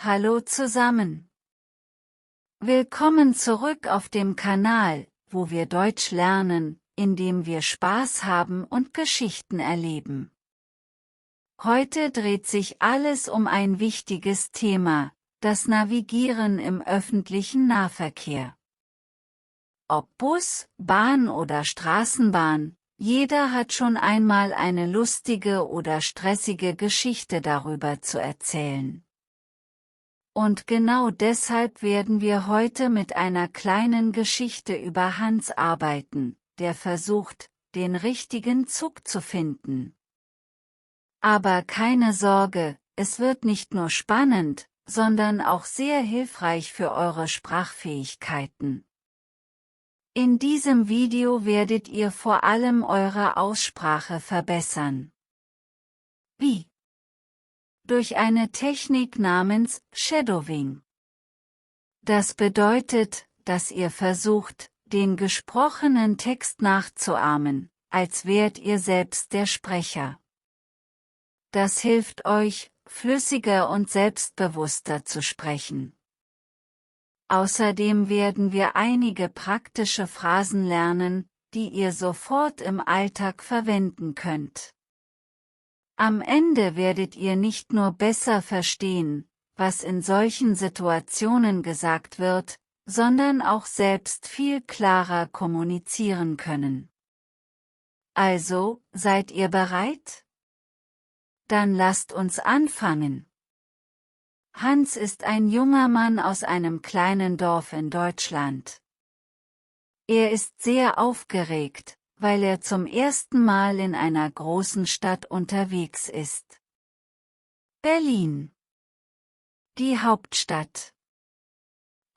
Hallo zusammen. Willkommen zurück auf dem Kanal, wo wir Deutsch lernen, indem wir Spaß haben und Geschichten erleben. Heute dreht sich alles um ein wichtiges Thema, das Navigieren im öffentlichen Nahverkehr. Ob Bus, Bahn oder Straßenbahn, jeder hat schon einmal eine lustige oder stressige Geschichte darüber zu erzählen. Und genau deshalb werden wir heute mit einer kleinen Geschichte über Hans arbeiten, der versucht, den richtigen Zug zu finden. Aber keine Sorge, es wird nicht nur spannend, sondern auch sehr hilfreich für eure Sprachfähigkeiten. In diesem Video werdet ihr vor allem eure Aussprache verbessern. Wie? Durch eine Technik namens Shadowing. Das bedeutet, dass ihr versucht, den gesprochenen Text nachzuahmen, als wärt ihr selbst der Sprecher. Das hilft euch, flüssiger und selbstbewusster zu sprechen. Außerdem werden wir einige praktische Phrasen lernen, die ihr sofort im Alltag verwenden könnt. Am Ende werdet ihr nicht nur besser verstehen, was in solchen Situationen gesagt wird, sondern auch selbst viel klarer kommunizieren können. Also, seid ihr bereit? Dann lasst uns anfangen. Hans ist ein junger Mann aus einem kleinen Dorf in Deutschland. Er ist sehr aufgeregt, weil er zum ersten Mal in einer großen Stadt unterwegs ist. Berlin. Die Hauptstadt.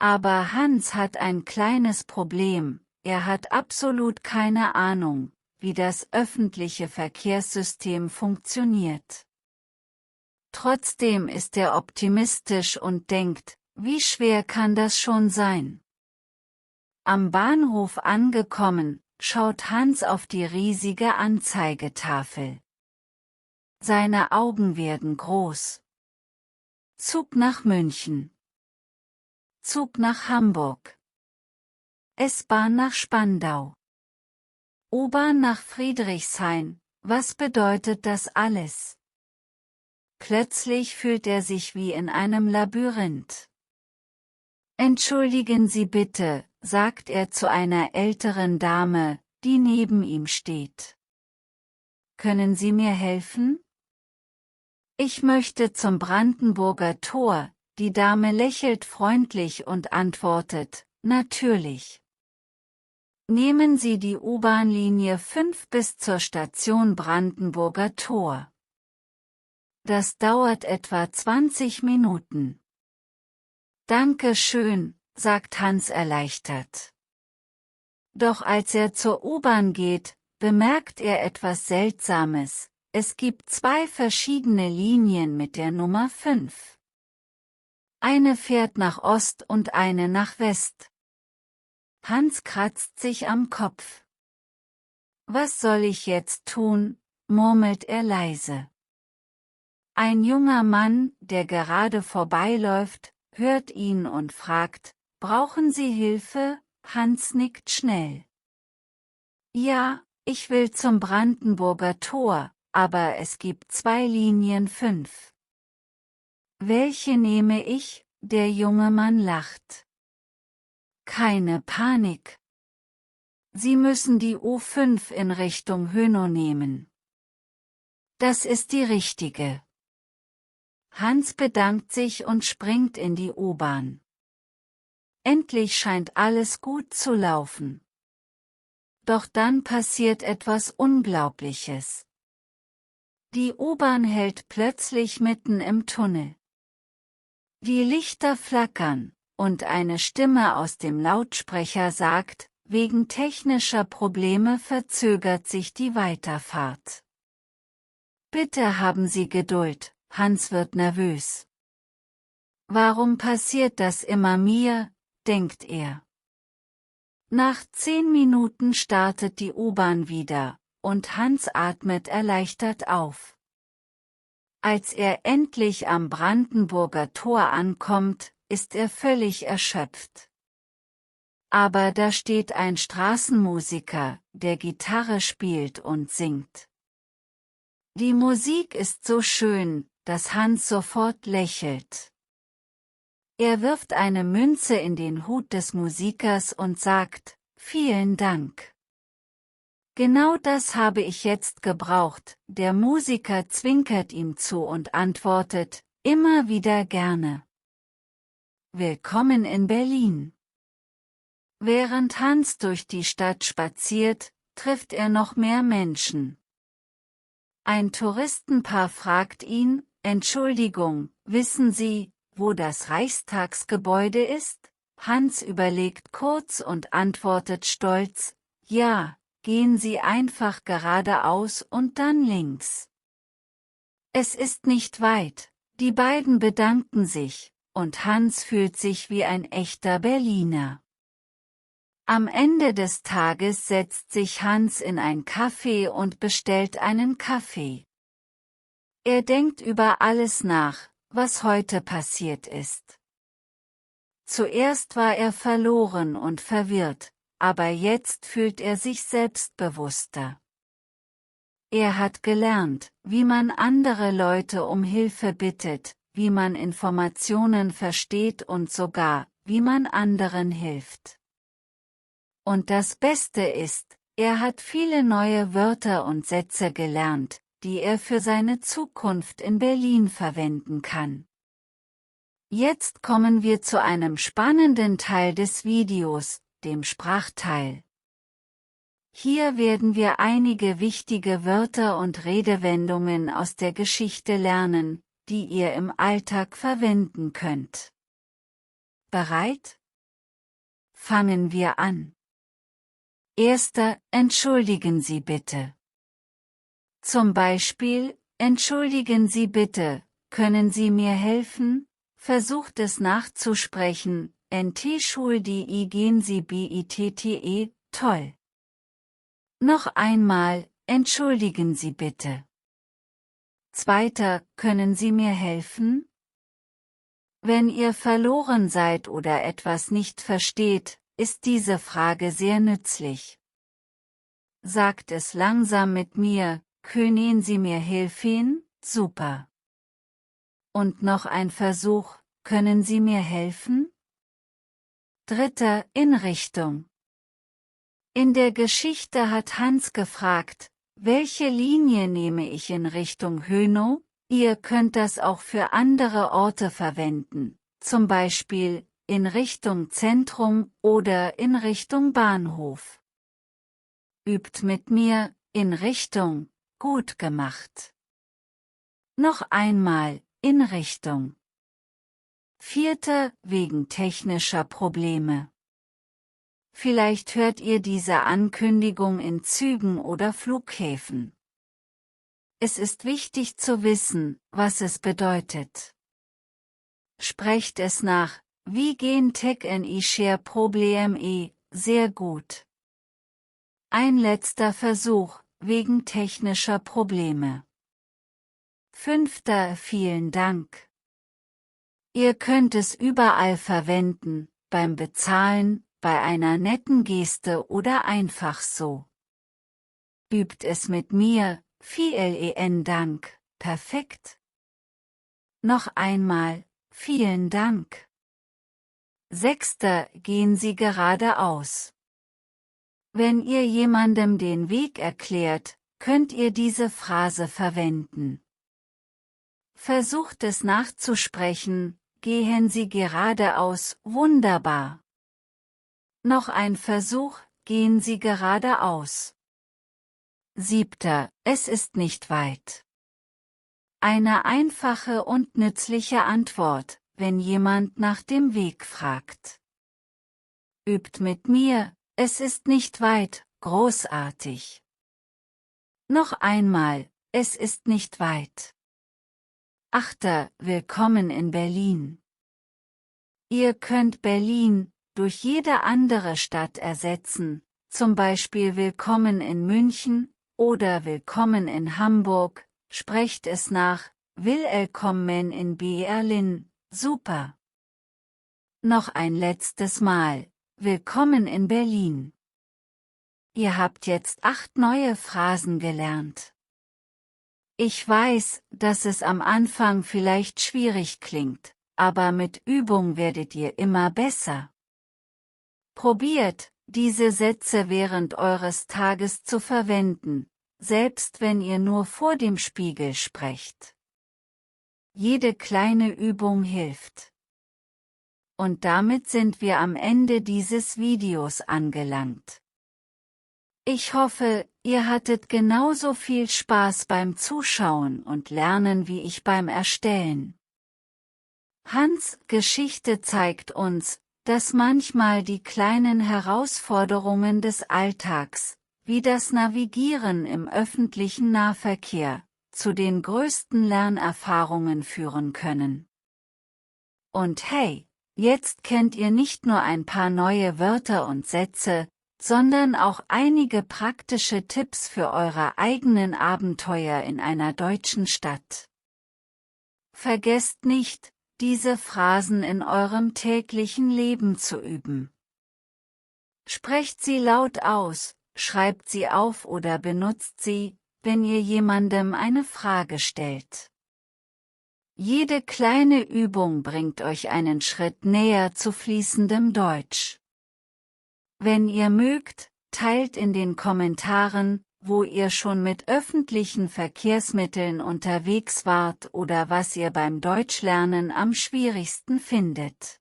Aber Hans hat ein kleines Problem, er hat absolut keine Ahnung, wie das öffentliche Verkehrssystem funktioniert. Trotzdem ist er optimistisch und denkt, wie schwer kann das schon sein? Am Bahnhof angekommen, schaut Hans auf die riesige Anzeigetafel. Seine Augen werden groß. Zug nach München. Zug nach Hamburg. S-Bahn nach Spandau. U-Bahn nach Friedrichshain, was bedeutet das alles? Plötzlich fühlt er sich wie in einem Labyrinth. Entschuldigen Sie bitte, sagt er zu einer älteren Dame, die neben ihm steht. Können Sie mir helfen? Ich möchte zum Brandenburger Tor, die Dame lächelt freundlich und antwortet, natürlich. Nehmen Sie die U-Bahn-Linie 5 bis zur Station Brandenburger Tor. Das dauert etwa 20 Minuten. Danke schön, sagt Hans erleichtert. Doch als er zur U-Bahn geht, bemerkt er etwas Seltsames, es gibt zwei verschiedene Linien mit der Nummer 5. Eine fährt nach Ost und eine nach West. Hans kratzt sich am Kopf. Was soll ich jetzt tun, murmelt er leise. Ein junger Mann, der gerade vorbeiläuft, hört ihn und fragt, brauchen Sie Hilfe? Hans nickt schnell. Ja, ich will zum Brandenburger Tor, aber es gibt zwei Linien 5. Welche nehme ich? Der junge Mann lacht. Keine Panik. Sie müssen die U5 in Richtung Hönow nehmen. Das ist die richtige. Hans bedankt sich und springt in die U-Bahn. Endlich scheint alles gut zu laufen. Doch dann passiert etwas Unglaubliches. Die U-Bahn hält plötzlich mitten im Tunnel. Die Lichter flackern, und eine Stimme aus dem Lautsprecher sagt, wegen technischer Probleme verzögert sich die Weiterfahrt. Bitte haben Sie Geduld. Hans wird nervös. Warum passiert das immer mir, denkt er. Nach 10 Minuten startet die U-Bahn wieder, und Hans atmet erleichtert auf. Als er endlich am Brandenburger Tor ankommt, ist er völlig erschöpft. Aber da steht ein Straßenmusiker, der Gitarre spielt und singt. Die Musik ist so schön, dass Hans sofort lächelt. Er wirft eine Münze in den Hut des Musikers und sagt: Vielen Dank. Genau das habe ich jetzt gebraucht. Der Musiker zwinkert ihm zu und antwortet: Immer wieder gerne. Willkommen in Berlin. Während Hans durch die Stadt spaziert, trifft er noch mehr Menschen. Ein Touristenpaar fragt ihn: Entschuldigung, wissen Sie, wo das Reichstagsgebäude ist? Hans überlegt kurz und antwortet stolz: Ja, gehen Sie einfach geradeaus und dann links. Es ist nicht weit. Die beiden bedanken sich, und Hans fühlt sich wie ein echter Berliner. Am Ende des Tages setzt sich Hans in ein Café und bestellt einen Kaffee. Er denkt über alles nach, was heute passiert ist. Zuerst war er verloren und verwirrt, aber jetzt fühlt er sich selbstbewusster. Er hat gelernt, wie man andere Leute um Hilfe bittet, wie man Informationen versteht und sogar, wie man anderen hilft. Und das Beste ist, er hat viele neue Wörter und Sätze gelernt, die er für seine Zukunft in Berlin verwenden kann. Jetzt kommen wir zu einem spannenden Teil des Videos, dem Sprachteil. Hier werden wir einige wichtige Wörter und Redewendungen aus der Geschichte lernen, die ihr im Alltag verwenden könnt. Bereit? Fangen wir an. Erster: Entschuldigen Sie bitte. Zum Beispiel: Entschuldigen Sie bitte, können Sie mir helfen? Versucht es nachzusprechen. Entschuldigen Sie bitte, toll. Noch einmal: Entschuldigen Sie bitte. Zweiter: Können Sie mir helfen? Wenn ihr verloren seid oder etwas nicht versteht, ist diese Frage sehr nützlich. Sagt es langsam mit mir: Können Sie mir helfen? Super. Und noch ein Versuch: Können Sie mir helfen? Dritter: in Richtung. In der Geschichte hat Hans gefragt: Welche Linie nehme ich in Richtung Hönow? Ihr könnt das auch für andere Orte verwenden, zum Beispiel in Richtung Zentrum oder in Richtung Bahnhof. Übt mit mir: in Richtung, gut gemacht. Noch einmal: in Richtung. Vierter: wegen technischer Probleme. Vielleicht hört ihr diese Ankündigung in Zügen oder Flughäfen. Es ist wichtig zu wissen, was es bedeutet. Sprecht es nach: Wie gehen technische Probleme? Sehr gut. Ein letzter Versuch: wegen technischer Probleme. Fünfter: Vielen Dank. Ihr könnt es überall verwenden, beim Bezahlen, bei einer netten Geste oder einfach so. Übt es mit mir: Vielen Dank, perfekt. Noch einmal: Vielen Dank. Sechster: Gehen Sie geradeaus. Wenn ihr jemandem den Weg erklärt, könnt ihr diese Phrase verwenden. Versucht es nachzusprechen: Gehen Sie geradeaus, wunderbar. Noch ein Versuch: Gehen Sie geradeaus. Siebter: Es ist nicht weit. Eine einfache und nützliche Antwort, wenn jemand nach dem Weg fragt. Übt mit mir: Es ist nicht weit, großartig. Noch einmal: Es ist nicht weit. Achter: Willkommen in Berlin. Ihr könnt Berlin durch jede andere Stadt ersetzen, zum Beispiel Willkommen in München oder Willkommen in Hamburg. Sprecht es nach: Willkommen in Berlin, super. Noch ein letztes Mal, willkommen in Berlin. Ihr habt jetzt 8 neue Phrasen gelernt. Ich weiß, dass es am Anfang vielleicht schwierig klingt, aber mit Übung werdet ihr immer besser. Probiert, diese Sätze während eures Tages zu verwenden, selbst wenn ihr nur vor dem Spiegel sprecht. Jede kleine Übung hilft. Und damit sind wir am Ende dieses Videos angelangt. Ich hoffe, ihr hattet genauso viel Spaß beim Zuschauen und Lernen wie ich beim Erstellen. Hans' Geschichte zeigt uns, dass manchmal die kleinen Herausforderungen des Alltags, wie das Navigieren im öffentlichen Nahverkehr, zu den größten Lernerfahrungen führen können. Und hey, jetzt kennt ihr nicht nur ein paar neue Wörter und Sätze, sondern auch einige praktische Tipps für eure eigenen Abenteuer in einer deutschen Stadt. Vergesst nicht, diese Phrasen in eurem täglichen Leben zu üben. Sprecht sie laut aus, schreibt sie auf oder benutzt sie, wenn ihr jemandem eine Frage stellt. Jede kleine Übung bringt euch einen Schritt näher zu fließendem Deutsch. Wenn ihr mögt, teilt in den Kommentaren, wo ihr schon mit öffentlichen Verkehrsmitteln unterwegs wart oder was ihr beim Deutschlernen am schwierigsten findet.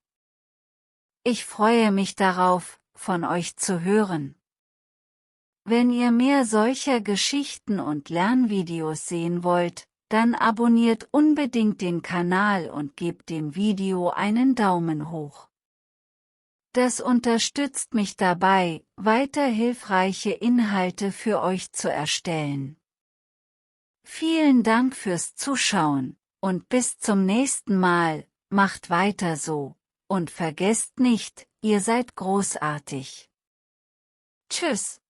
Ich freue mich darauf, von euch zu hören. Wenn ihr mehr solcher Geschichten und Lernvideos sehen wollt, dann abonniert unbedingt den Kanal und gebt dem Video einen Daumen hoch. Das unterstützt mich dabei, weiter hilfreiche Inhalte für euch zu erstellen. Vielen Dank fürs Zuschauen, und bis zum nächsten Mal, macht weiter so, und vergesst nicht, ihr seid großartig. Tschüss.